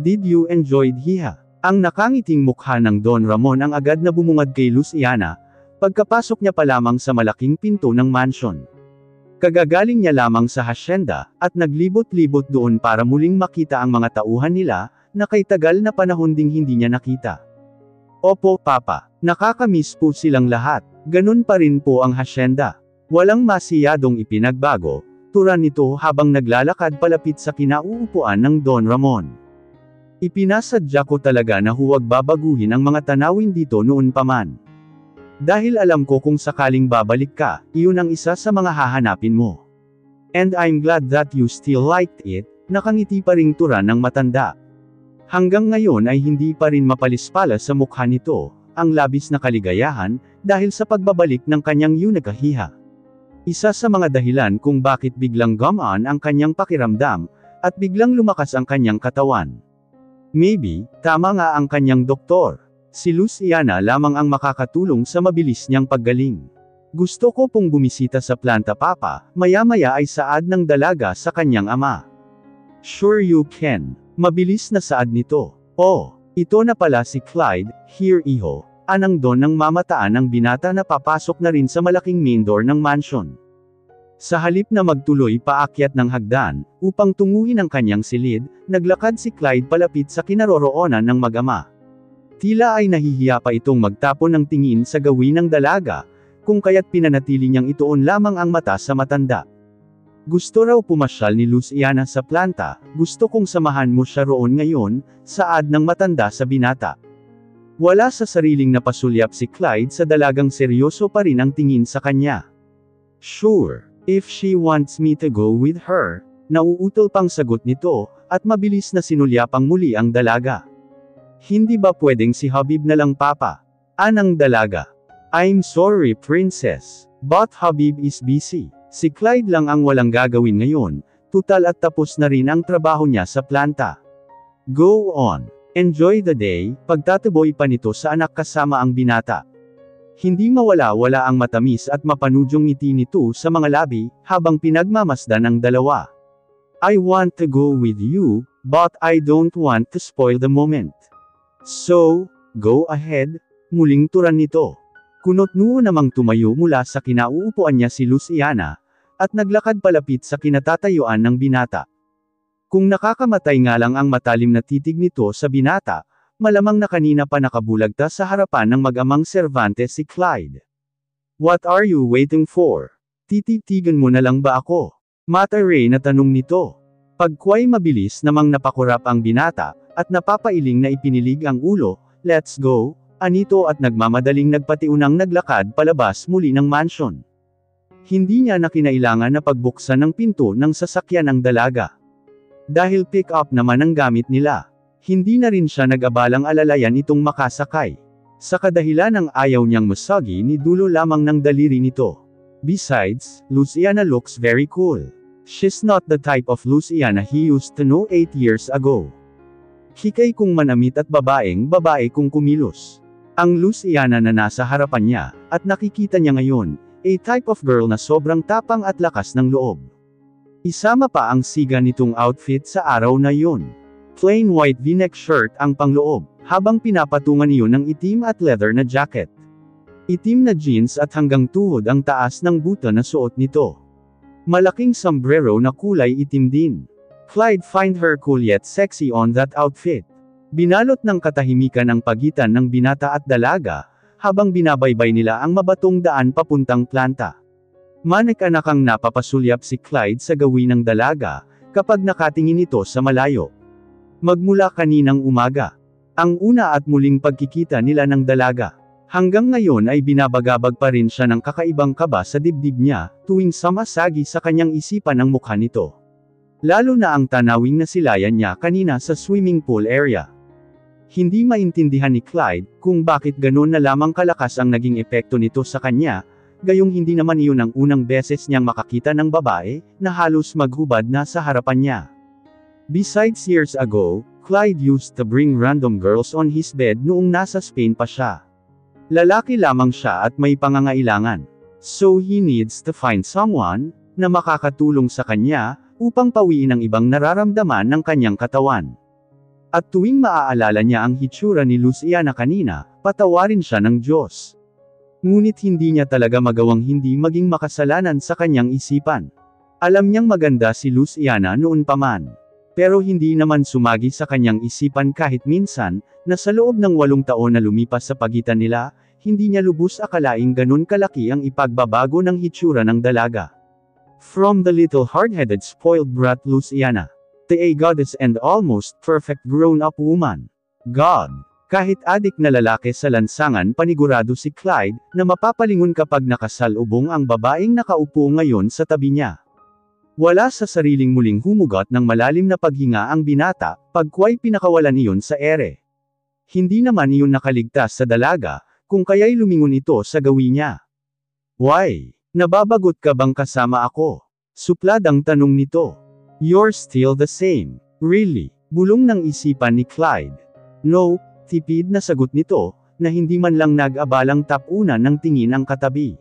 Did you enjoy Hiha? Ang nakangiting mukha ng Don Ramon ang agad na bumungad kay Luciana, pagkapasok niya pa lamang sa malaking pinto ng mansion. Kagagaling niya lamang sa hasyenda, at naglibot-libot doon para muling makita ang mga tauhan nila, na kay tagal na panahon ding hindi niya nakita. Opo, Papa. Nakakamiss po silang lahat. Ganun pa rin po ang hasyenda. Walang masiyadong ipinagbago, turan nito habang naglalakad palapit sa kinauupuan ng Don Ramon. Ipinasadya ko talaga na huwag babaguhin ang mga tanawin dito noon pa man. Dahil alam ko kung sakaling babalik ka, iyon ang isa sa mga hahanapin mo. And I'm glad that you still liked it, nakangiti pa ring turan ng matanda. Hanggang ngayon ay hindi pa rin mapalispala sa mukha nito, ang labis na kaligayahan, dahil sa pagbabalik ng kanyang yunakahiha. Isa sa mga dahilan kung bakit biglang gumaan ang kanyang pakiramdam, at biglang lumakas ang kanyang katawan. Maybe, tama nga ang kanyang doktor. Si Luciana lamang ang makakatulong sa mabilis niyang paggaling. Gusto ko pong bumisita sa planta, Papa, maya-maya ay saad ng dalaga sa kanyang ama. Sure you can. Mabilis na saad nito. Oh, ito na pala si Clyde, here iho, anang Don ng mamataan ng binata na papasok na rin sa malaking main door ng mansion. Sa halip na magtuloy paakyat ng hagdan, upang tunguhin ang kanyang silid, naglakad si Clyde palapit sa kinaroroonan ng mag-ama. Tila ay nahihiya pa itong magtapon ng tingin sa gawin ng dalaga, kung kaya't pinanatili niyang ituon lamang ang mata sa matanda. Gusto raw pumasyal ni Luciana sa planta, gusto kong samahan mo siya roon ngayon, saad ng matanda sa binata. Wala sa sariling napasulyap si Clyde sa dalagang seryoso pa rin ang tingin sa kanya. Sure. If she wants me to go with her, nauutol pang sagot nito, at mabilis na sinulyapang muli ang dalaga. Hindi ba pwedeng si Habib na lang, Papa? Anang dalaga? I'm sorry, Princess, but Habib is busy. Si Clyde lang ang walang gagawin ngayon, tutal at tapos na rin ang trabaho niya sa planta. Go on. Enjoy the day, pagtataboy pa nito sa anak kasama ang binata. Hindi mawala-wala ang matamis at mapanudyong ngiti nito sa mga labi, habang pinagmamasdan ang dalawa. I want to go with you, but I don't want to spoil the moment. So, go ahead, muling turan nito. Kunot-nuo namang tumayo mula sa kinauupuan niya si Luciana, at naglakad palapit sa kinatatayuan ng binata. Kung nakakamatay nga lang ang matalim na titig nito sa binata, malamang na kanina pa nakabulagta sa harapan ng mag-amang Cervantes si Clyde. What are you waiting for? Tititigan mo na lang ba ako? Mataray na tanong nito. Pagkway mabilis namang napakurap ang binata, at napapailing na ipinilig ang ulo, let's go, anito at nagmamadaling nagpatiunang naglakad palabas muli ng mansion. Hindi niya na kinailangan na pagbuksan ng pinto ng sasakyan ng dalaga. Dahil pick-up naman ang gamit nila. Hindi na rin siya nag-abalang alalayan itong makasakay. Sa kadahilan ng ayaw niyang masagi ni dulo lamang ng daliri nito. Besides, Luciana looks very cool. She's not the type of Luciana he used to know 8 years ago. Hikay kung manamit at babaeng babae kung kumilos. Ang Luciana na nasa harapan niya, at nakikita niya ngayon, a type of girl na sobrang tapang at lakas ng loob. Isama pa ang siga nitong outfit sa araw na yun. Plain white v-neck shirt ang pangloob, habang pinapatungan iyon ng itim at leather na jacket. Itim na jeans at hanggang tuhod ang taas ng buta na suot nito. Malaking sombrero na kulay itim din. Clyde find her cool yet sexy on that outfit. Binalot ng katahimikan ang pagitan ng binata at dalaga, habang binabaybay nila ang mabatong daan papuntang planta. Manik-anakang napapasulyap si Clyde sa gawin ng dalaga, kapag nakatingin ito sa malayo. Magmula kaninang umaga. Ang una at muling pagkikita nila ng dalaga. Hanggang ngayon ay binabagabag pa rin siya ng kakaibang kaba sa dibdib niya, tuwing samasagi sa kanyang isipan ang mukha nito. Lalo na ang tanawing nasilayan niya kanina sa swimming pool area. Hindi maintindihan ni Clyde, kung bakit ganoon na lamang kalakas ang naging epekto nito sa kanya, gayong hindi naman iyon ang unang beses niyang makakita ng babae, na halos maghubad na sa harapan niya. Besides years ago, Clyde used to bring random girls on his bed noong nasa Spain pa siya. Lalaki lamang siya at may pangangailangan. So he needs to find someone, na makakatulong sa kanya, upang pawiin ang ibang nararamdaman ng kanyang katawan. At tuwing maaalala niya ang hitsura ni Luciana kanina, patawarin siya ng Diyos. Ngunit hindi niya talaga magawang hindi maging makasalanan sa kanyang isipan. Alam niyang maganda si Luciana noon pa man. Pero hindi naman sumagi sa kanyang isipan kahit minsan, na sa loob ng 8 taon na lumipas sa pagitan nila, hindi niya lubos akalaing ganun kalaki ang ipagbabago ng hitsura ng dalaga. From the little hard-headed spoiled brat Luciana, to a goddess and almost perfect grown-up woman. God. Kahit adik na lalaki sa lansangan panigurado si Clyde, na mapapalingon kapag nakasalubong ang babaeng nakaupo ngayon sa tabi niya. Wala sa sariling muling humugot ng malalim na paghinga ang binata, pagkway pinakawalan iyon sa ere. Hindi naman iyon nakaligtas sa dalaga, kung kaya'y lumingon ito sa gawin niya. Why? Nababagot ka bang kasama ako? Suplad ang tanong nito. You're still the same. Really? Bulong ng isipan ni Clyde. No, tipid na sagot nito, na hindi man lang nag-abalang tapunan ng tingin ang katabi.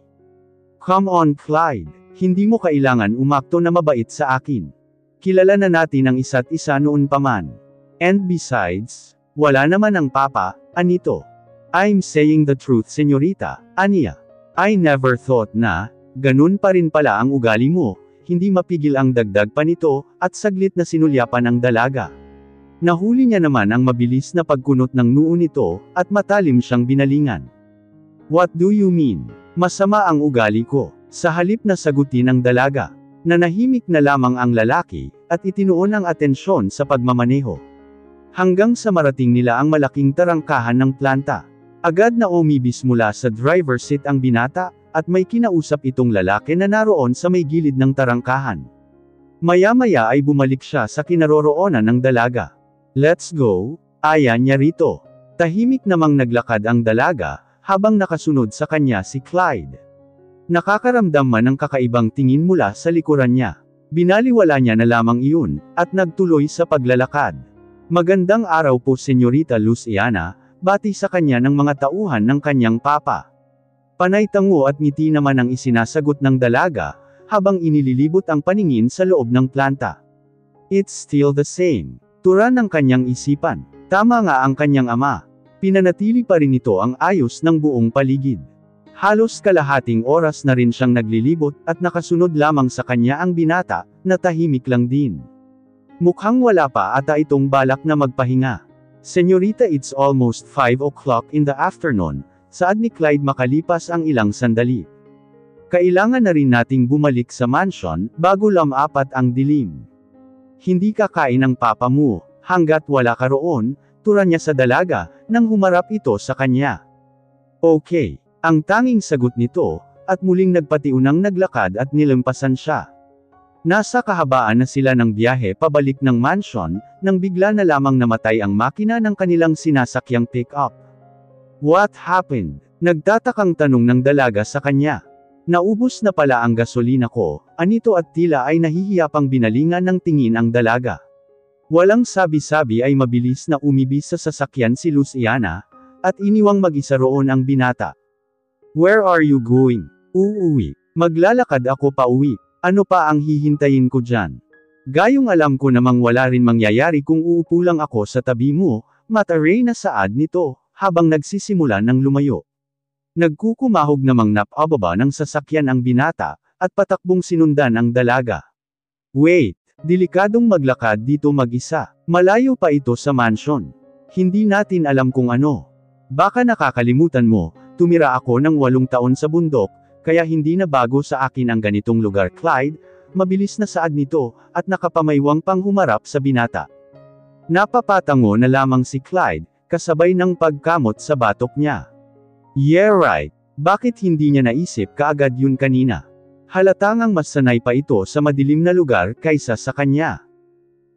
Come on Clyde, hindi mo kailangan umakto na mabait sa akin. Kilala na natin ang isa't isa noon pa man. And besides, wala naman ang papa, anito. I'm saying the truth senyorita, aniya. I never thought na, ganun pa rin pala ang ugali mo. Hindi mapigil ang dagdag pa nito, at saglit na sinulyapan ang dalaga. Nahuli niya naman ang mabilis na pagkunot ng noo nito, at matalim siyang binalingan. What do you mean? Masama ang ugali ko. Sa halip na sagutin ang dalaga. Nanahimik na lamang ang lalaki, at itinuon ang atensyon sa pagmamaneho. Hanggang sa marating nila ang malaking tarangkahan ng planta. Agad na umibis mula sa driver's seat ang binata, at may kinausap itong lalaki na naroon sa may gilid ng tarangkahan. Maya-maya ay bumalik siya sa kinaroroonan ng dalaga. Let's go, aya niya rito. Tahimik namang naglakad ang dalaga, habang nakasunod sa kanya si Clyde. Nakakaramdam man ng kakaibang tingin mula sa likuran niya. Binaliwala niya na lamang iyon, at nagtuloy sa paglalakad. Magandang araw po Senyorita Luciana, bati sa kanya ng mga tauhan ng kanyang papa. Panay tango at ngiti naman ang isinasagot ng dalaga, habang inililibot ang paningin sa loob ng planta. It's still the same. Tura ng kanyang isipan. Tama nga ang kanyang ama. Pinanatili pa rin ito ang ayos ng buong paligid. Halos kalahating oras na rin siyang naglilibot, at nakasunod lamang sa kanya ang binata, na tahimik lang din. Mukhang wala pa ata itong balak na magpahinga. Senyorita, it's almost 5 o'clock in the afternoon, saad ni Clyde makalipas ang ilang sandali. Kailangan na rin nating bumalik sa mansion, bago lamapat ang dilim. Hindi kakain ng papa mo, hanggat wala ka roon, tura niya sa dalaga, nang humarap ito sa kanya. Okay, ang tanging sagot nito, at muling nagpatiunang naglakad at nilampasan siya. Nasa kahabaan na sila ng biyahe pabalik ng mansion, nang bigla na lamang namatay ang makina ng kanilang sinasakyang pick-up. What happened? Nagtatakang tanong ng dalaga sa kanya. Naubos na pala ang gasolina ko, anito at tila ay nahihiya pang binalingan ng tingin ang dalaga. Walang sabi-sabi ay mabilis na umibis sa sasakyan si Luciana, at iniwang mag-isa roon ang binata. Where are you going? Uuwi. Maglalakad ako pa uwi. Ano pa ang hihintayin ko dyan? Gayong alam ko namang wala rin mangyayari kung uupo lang ako sa tabi mo, mataray na saad nito, habang nagsisimula ng lumayo. Nagkukumahog namang napababa ng sasakyan ang binata, at patakbong sinundan ang dalaga. Wait, delikadong maglakad dito mag-isa. Malayo pa ito sa mansion. Hindi natin alam kung ano. Baka nakakalimutan mo, tumira ako ng 8 taon sa bundok, kaya hindi na bago sa akin ang ganitong lugar. Clyde, mabilis na saad nito, at nakapamaywang pang humarap sa binata. Napapatango na lamang si Clyde, kasabay ng pagkamot sa batok niya. Yeah right, bakit hindi niya naisip kaagad yun kanina? Halatang mas sanay pa ito sa madilim na lugar kaysa sa kanya.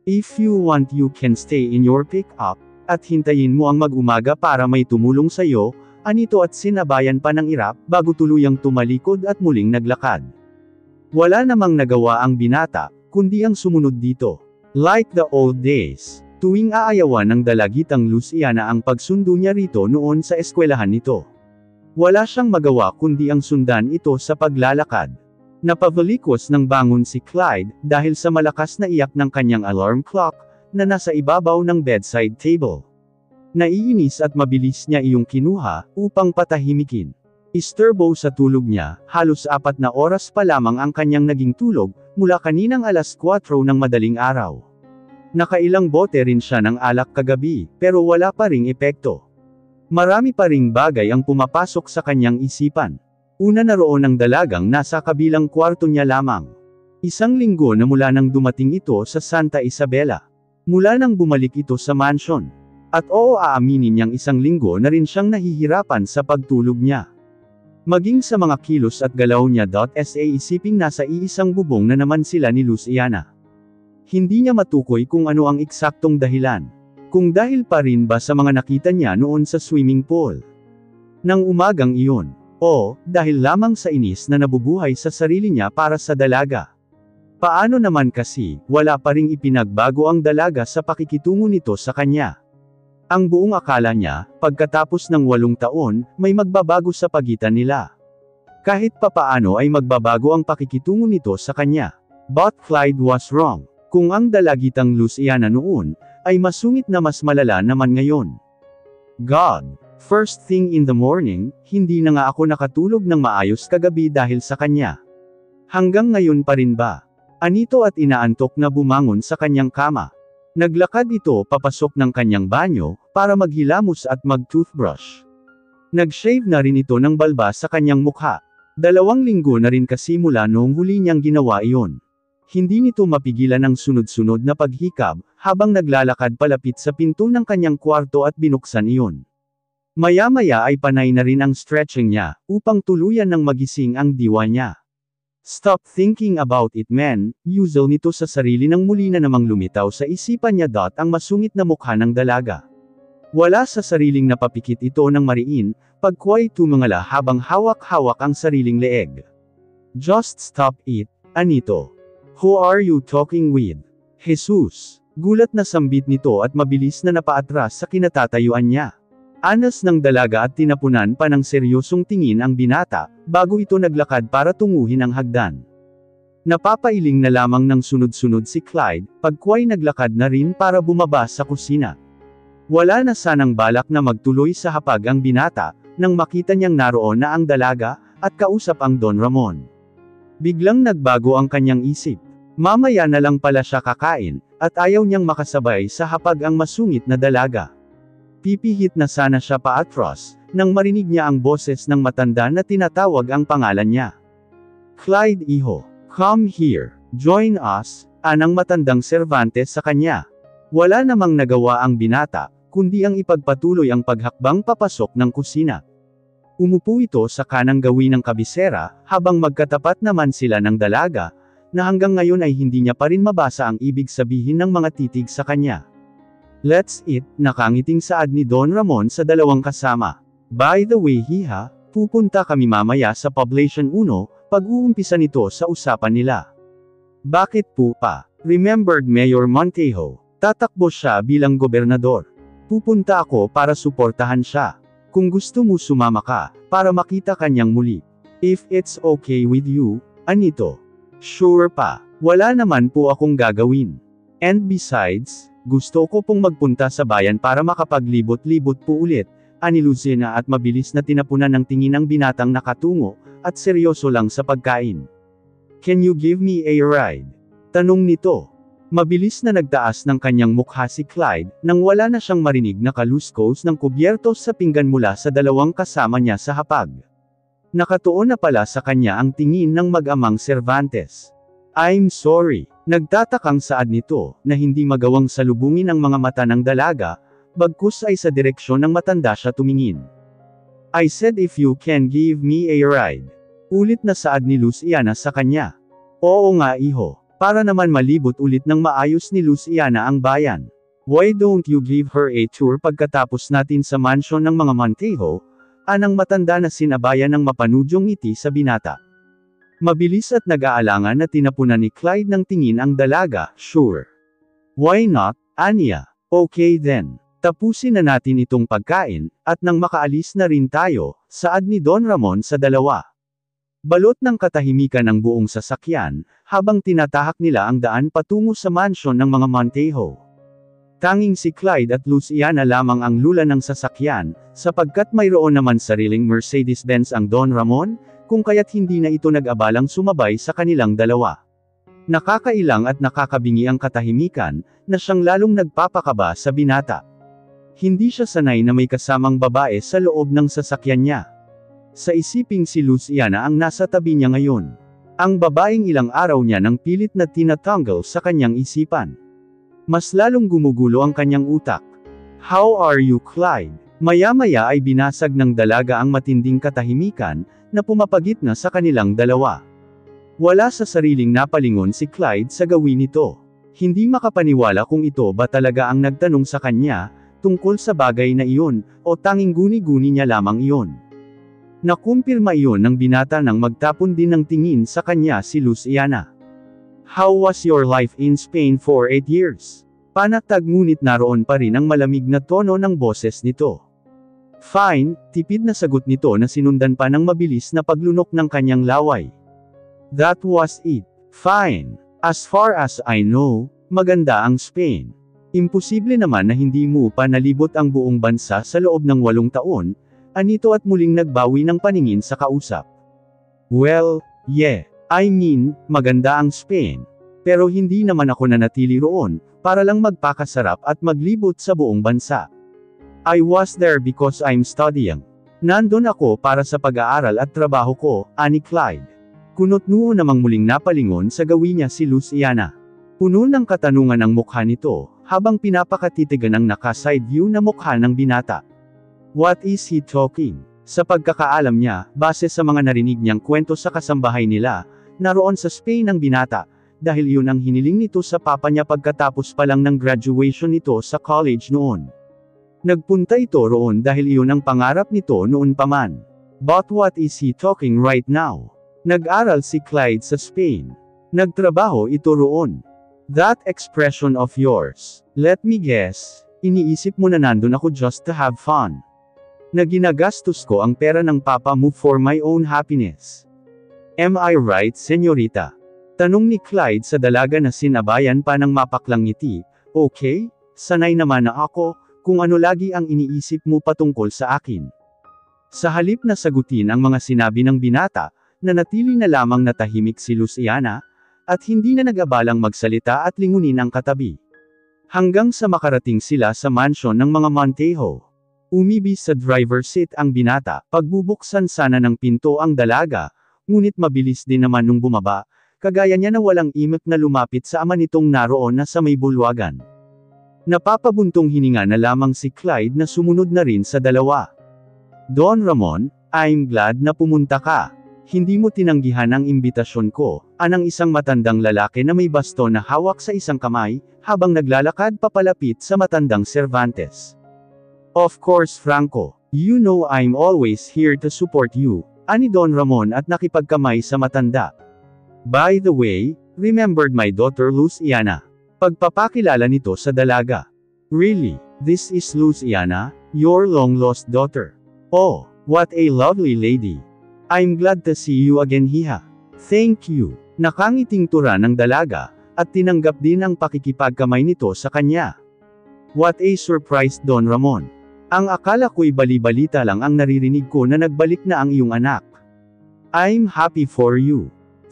If you want you can stay in your pick-up, at hintayin mo ang mag-umaga para may tumulong sa'yo, anito at sinabayan pa ng irap, bago tuluyang tumalikod at muling naglakad. Wala namang nagawa ang binata, kundi ang sumunod dito. Like the old days, tuwing aayawan ng dalagitang Luciana ang pagsundo niya rito noon sa eskwelahan nito. Wala siyang magawa kundi ang sundan ito sa paglalakad. Napavalikos ng bangon si Clyde, dahil sa malakas na iyak ng kanyang alarm clock, na nasa ibabaw ng bedside table. Naiinis at mabilis niya iyong kinuha, upang patahimikin. Isturbo sa tulog niya, halos 4 na oras pa lamang ang kanyang naging tulog, mula kaninang alas 4 ng madaling araw. Nakailang bote rin siya ng alak kagabi, pero wala pa ring epekto. Marami pa ring bagay ang pumapasok sa kanyang isipan. Una na roon ang dalagang nasa kabilang kwarto niya lamang. 1 linggo na mula nang dumating ito sa Santa Isabela. Mula nang bumalik ito sa mansion. At aaminin niyang 1 linggo na rin siyang nahihirapan sa pagtulog niya. Maging sa mga kilos at galaw niya. Sa isiping nasa iisang bubong na naman sila ni Luciana. Hindi niya matukoy kung ano ang eksaktong dahilan. Kung dahil pa rin ba sa mga nakita niya noon sa swimming pool. Nang umagang iyon. O, dahil lamang sa inis na nabubuhay sa sarili niya para sa dalaga. Paano naman kasi, wala pa ring ipinagbago ang dalaga sa pakikitungo nito sa kanya. Ang buong akala niya, pagkatapos ng 8 taon, may magbabago sa pagitan nila. Kahit papaano ay magbabago ang pakikitungo nito sa kanya. But Clyde was wrong. Kung ang dalagitang Luciana noon, ay masungit na mas malala naman ngayon. God. First thing in the morning, hindi na nga ako nakatulog ng maayos kagabi dahil sa kanya. Hanggang ngayon pa rin ba? Anito at inaantok na bumangon sa kanyang kama. Naglakad ito papasok ng kanyang banyo, para maghilamos at mag-toothbrush. Nag-shave na rin ito ng balba sa kanyang mukha. 2 linggo na rin kasi mula noong huli niyang ginawa iyon. Hindi nito mapigilan ang sunod-sunod na paghikab, habang naglalakad palapit sa pinto ng kanyang kwarto at binuksan iyon. Maya-maya ay panay na rin ang stretching niya, upang tuluyan ng magising ang diwa niya. Stop thinking about it man, usual nito sa sarili nang muli na namang lumitaw sa isipan niya. Ang masungit na mukha ng dalaga. Wala sa sariling napapikit ito ng mariin, pagkuway tumingala habang hawak-hawak ang sariling leeg. Just stop it, Anito. Who are you talking with? Jesus. Gulat na sambit nito at mabilis na napaatras sa kinatatayuan niya. Anas ng dalaga at tinapunan pa ng seryosong tingin ang binata, bago ito naglakad para tunguhin ang hagdan. Napapailing na lamang ng sunod-sunod si Clyde, pagkuway naglakad na rin para bumaba sa kusina. Wala na sanang balak na magtuloy sa hapag ang binata, nang makita niyang naroon na ang dalaga, at kausap ang Don Ramon. Biglang nagbago ang kanyang isip. Mamaya na lang pala siya kakain, at ayaw niyang makasabay sa hapag ang masungit na dalaga. Pipihit na sana siya paatros, nang marinig niya ang boses ng matanda na tinatawag ang pangalan niya. Clyde iho, come here, join us, anang matandang Cervantes sa kanya. Wala namang nagawa ang binata, kundi ang ipagpatuloy ang paghakbang papasok ng kusina. Umupo ito sa kanang gawin ng kabisera, habang magkatapat naman sila ng dalaga, na hanggang ngayon ay hindi niya pa rin mabasa ang ibig sabihin ng mga titig sa kanya. Let's eat, nakangiting saad ni Don Ramon sa dalawang kasama. By the way hiha, pupunta kami mamaya sa Poblacion 1, pag-uumpisa nito sa usapan nila. Bakit po pa? Remembered Mayor Montejo. Tatakbo siya bilang gobernador. Pupunta ako para suportahan siya. Kung gusto mo sumama ka, para makita kanyang muli. If it's okay with you, Anito. Sure pa. Wala naman po akong gagawin. And besides, gusto ko pong magpunta sa bayan para makapaglibot-libot po ulit, ani Luciana at mabilis na tinapunan ng tingin ang binatang nakatungo, at seryoso lang sa pagkain. Can you give me a ride? Tanong nito. Mabilis na nagtaas ng kanyang mukha si Clyde, nang wala na siyang marinig na kaluskos ng kubyertos sa pinggan mula sa dalawang kasama niya sa hapag. Nakatuon na pala sa kanya ang tingin ng mag-amang Cervantes. I'm sorry. Nagtatakang saad nito, na hindi magawang salubungin ang mga mata ng dalaga, bagkus ay sa direksyon ng matanda siya tumingin. I said if you can give me a ride. Ulit na saad ni Luciana sa kanya. Oo nga iho. Para naman malibot ulit ng maayos ni Luciana ang bayan. Why don't you give her a tour pagkatapos natin sa mansion ng mga Montejo? Anang matanda na sinabayan ng mapanudyong ngiti sa binata. Mabilis at nag-aalangan na tinapunan ni Clyde ng tingin ang dalaga, sure. Why not, Anya? Okay then. Tapusin na natin itong pagkain, at nang makaalis na rin tayo, saad ni Don Ramon sa dalawa. Balot ng katahimikan ang buong sasakyan, habang tinatahak nila ang daan patungo sa mansyon ng mga Montejo. Tanging si Clyde at Luciana lamang ang lula ng sasakyan, sapagkat mayroon naman sariling Mercedes-Benz ang Don Ramon, kung kaya't hindi na ito nag-abalang sumabay sa kanilang dalawa. Nakakailang at nakakabingi ang katahimikan, na siyang lalong nagpapakaba sa binata. Hindi siya sanay na may kasamang babae sa loob ng sasakyan niya. Sa isiping si Luciana ang nasa tabi niya ngayon. Ang babaeng ilang araw niya nang pilit na tinatanggal sa kanyang isipan. Mas lalong gumugulo ang kanyang utak. How are you, Clyde? Maya-maya ay binasag ng dalaga ang matinding katahimikan, na pumapagitna sa kanilang dalawa. Wala sa sariling napalingon si Clyde sa gawin nito. Hindi makapaniwala kung ito ba talaga ang nagtanong sa kanya, tungkol sa bagay na iyon, o tanging guni-guni niya lamang iyon. Nakumpirma iyon ng binata nang magtapon din ng tingin sa kanya si Luciana. How was your life in Spain for 8 years? Panatag ngunit naroon pa rin ang malamig na tono ng boses nito. Fine, tipid na sagot nito na sinundan pa ng mabilis na paglunok ng kanyang laway. That was it. Fine. As far as I know, maganda ang Spain. Imposible naman na hindi mo pa nalibot ang buong bansa sa loob ng 8 taon, anito at muling nagbawi ng paningin sa kausap. Well, yeah. I mean, maganda ang Spain. Pero hindi naman ako nanatili roon, para lang magpakasarap at maglibot sa buong bansa. I was there because I'm studying. Nandun ako para sa pag-aaral at trabaho ko, ani Clyde. Kunot-noo namang muling napalingon sa gawin niya si Luciana. Puno ng katanungan ang mukha nito, habang pinapakatitigan ang naka-side view na mukha ng binata. What is he talking? Sa pagkakaalam niya, base sa mga narinig niyang kwento sa kasambahay nila, naroon sa Spain ang binata, dahil iyon ang hiniling nito sa papa niya pagkatapos pa lang ng graduation nito sa college noon. Nagpunta ito roon dahil iyon ang pangarap nito noon pa man. But what is he talking right now? Nag-aral si Clyde sa Spain. Nagtrabaho ito roon. That expression of yours, let me guess, iniisip mo na nandun ako just to have fun. Na ginagastos ko ang pera ng papa mo for my own happiness. Am I right, senyorita? Tanong ni Clyde sa dalaga na sinabayan pa ng mapaklang ngiti. Okay, sanay naman na ako, kung ano lagi ang iniisip mo patungkol sa akin. Sa halip na sagutin ang mga sinabi ng binata, nanatili na lamang natahimik si Luciana, at hindi na nag-abalang magsalita at lingunin ang katabi. Hanggang sa makarating sila sa mansyon ng mga Montejo. Umibis sa driver's seat ang binata, pagbubuksan sana ng pinto ang dalaga, ngunit mabilis din naman nung bumaba, kagaya niya na walang imik na lumapit sa ama nitong naroon na sa may bulwagan. Napapabuntong hininga na lamang si Clyde na sumunod na rin sa dalawa. Don Ramon, I'm glad na pumunta ka. Hindi mo tinanggihan ang imbitasyon ko, anang isang matandang lalaki na may baston na hawak sa isang kamay, habang naglalakad papalapit sa matandang Cervantes. Of course Franco, you know I'm always here to support you. Ani Don Ramon at nakipagkamay sa matanda. By the way, remembered my daughter Luciana. Pagpapakilala nito sa dalaga. Really, this is Luciana, your long-lost daughter. Oh, what a lovely lady. I'm glad to see you again hiha. Thank you. Nakangiting tura ng dalaga, at tinanggap din ang pakikipagkamay nito sa kanya. What a surprise Don Ramon. Ang akala ko'y bali-balita lang ang naririnig ko na nagbalik na ang iyong anak. I'm happy for you.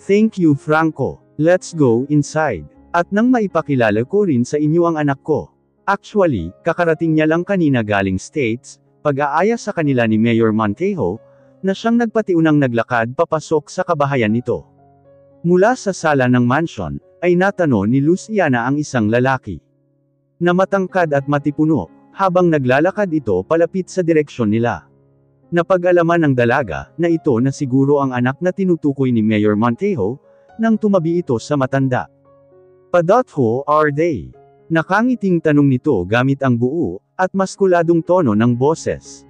Thank you Franco. Let's go inside. At nang maipakilala ko rin sa inyo ang anak ko. Actually, kakarating niya lang kanina galing States, pag-aaya sa kanila ni Mayor Montejo, na siyang nagpatiunang naglakad papasok sa kabahayan nito. Mula sa sala ng mansion, ay natanong ni Luciana ang isang lalaki. Na matangkad at matipuno, habang naglalakad ito palapit sa direksyon nila. Napag-alaman ng dalaga, na ito na siguro ang anak na tinutukoy ni Mayor Montejo, nang tumabi ito sa matanda. Who are they? Nakangiting tanong nito gamit ang buo, at maskuladong tono ng boses.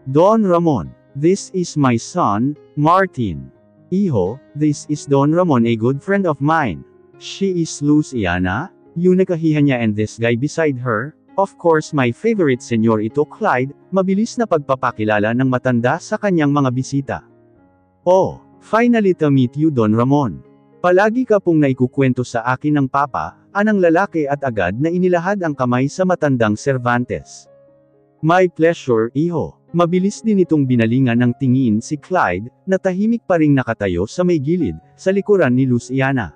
Don Ramon, this is my son, Martin. Iho, this is Don Ramon, a good friend of mine. She is Luciana, yung nakahihan niya, and this guy beside her, of course my favorite senyor ito Clyde, mabilis na pagpapakilala ng matanda sa kanyang mga bisita. Oh, finally to meet you Don Ramon. Palagi ka pong naikukwento sa akin ng papa, anang lalaki at agad na inilahad ang kamay sa matandang Cervantes. My pleasure, iho. Mabilis din itong binalingan ng tingin si Clyde, na tahimik pa ring nakatayo sa may gilid, sa likuran ni Luciana.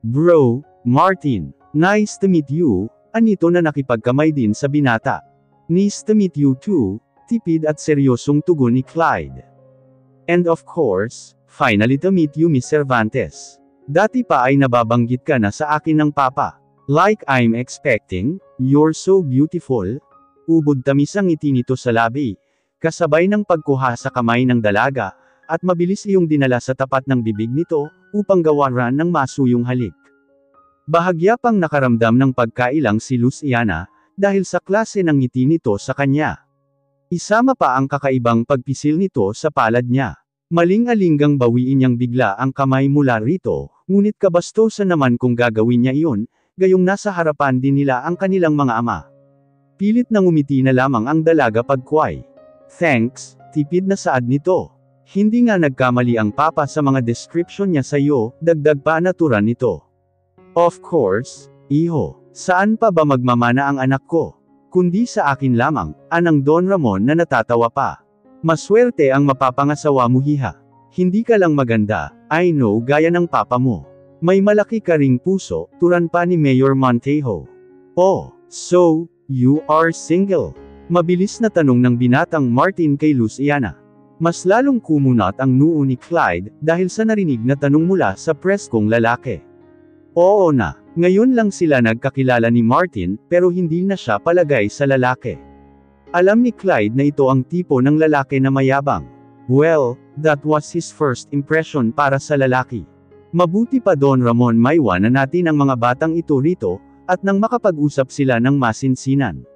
Bro, Martin. Nice to meet you, anito na nakipagkamay din sa binata. Nice to meet you too, tipid at seryosong tugon ni Clyde. And of course, finally to meet you Miss Cervantes. Dati pa ay nababanggit ka na sa akin ng papa. Like I'm expecting, you're so beautiful. Ubod tamis ang ngiti nito sa labi, kasabay ng pagkuha sa kamay ng dalaga, at mabilis iyong dinala sa tapat ng bibig nito, upang gawaran ng masuyong halik. Bahagya pang nakaramdam ng pagkailang si Luciana, dahil sa klase ng ngiti nito sa kanya. Isama pa ang kakaibang pagpisil nito sa palad niya. Maling-alinggang bawiin niyang bigla ang kamay mula rito, ngunit kabastosan naman kung gagawin niya iyon, gayong nasa harapan din nila ang kanilang mga ama. Pilit na ngumiti na lamang ang dalaga pagkway. Thanks, tipid na saad nito. Hindi nga nagkamali ang papa sa mga description niya sa iyo, dagdag pa naturan nito. Of course, iho, saan pa ba magmamana ang anak ko? Kundi sa akin lamang, anang Don Ramon na natatawa pa. Maswerte ang mapapangasawa mo hiha. Hindi ka lang maganda, I know gaya ng papa mo. May malaki ka ring puso, turan pa ni Mayor Montejo. Oh, so, you are single? Mabilis na tanong ng binatang Martin kay Luciana. Mas lalong kumunat ang noo ni Clyde, dahil sa narinig na tanong mula sa preskong lalaki. Oo na, ngayon lang sila nagkakilala ni Martin, pero hindi na siya palagay sa lalaki. Alam ni Clyde na ito ang tipo ng lalaki na mayabang. Well, that was his first impression para sa lalaki. Mabuti pa Don Ramon maiwan na natin ang mga batang ito rito, at nang makapag-usap sila ng masinsinan.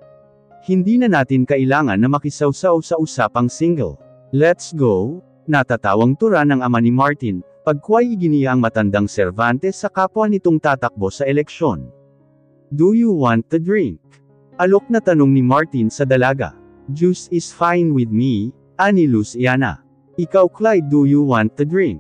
Hindi na natin kailangan na makisawsaw sa usapang single. Let's go, natatawang tura ng ama ni Martin, pagkway iginiya ang matandang Cervantes sa kapwa nitong tatakbo sa eleksyon. Do you want to drink? Alok na tanong ni Martin sa dalaga. Juice is fine with me, ani Luciana. Ikaw Clyde, do you want to drink?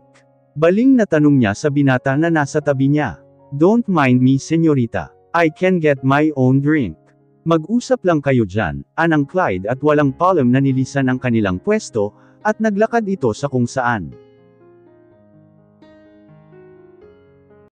Baling na tanong niya sa binata na nasa tabi niya. Don't mind me senyorita. I can get my own drink. Mag-usap lang kayo dyan, anang Clyde at walang palem na nilisan ang kanilang pwesto, at naglakad ito sa kung saan.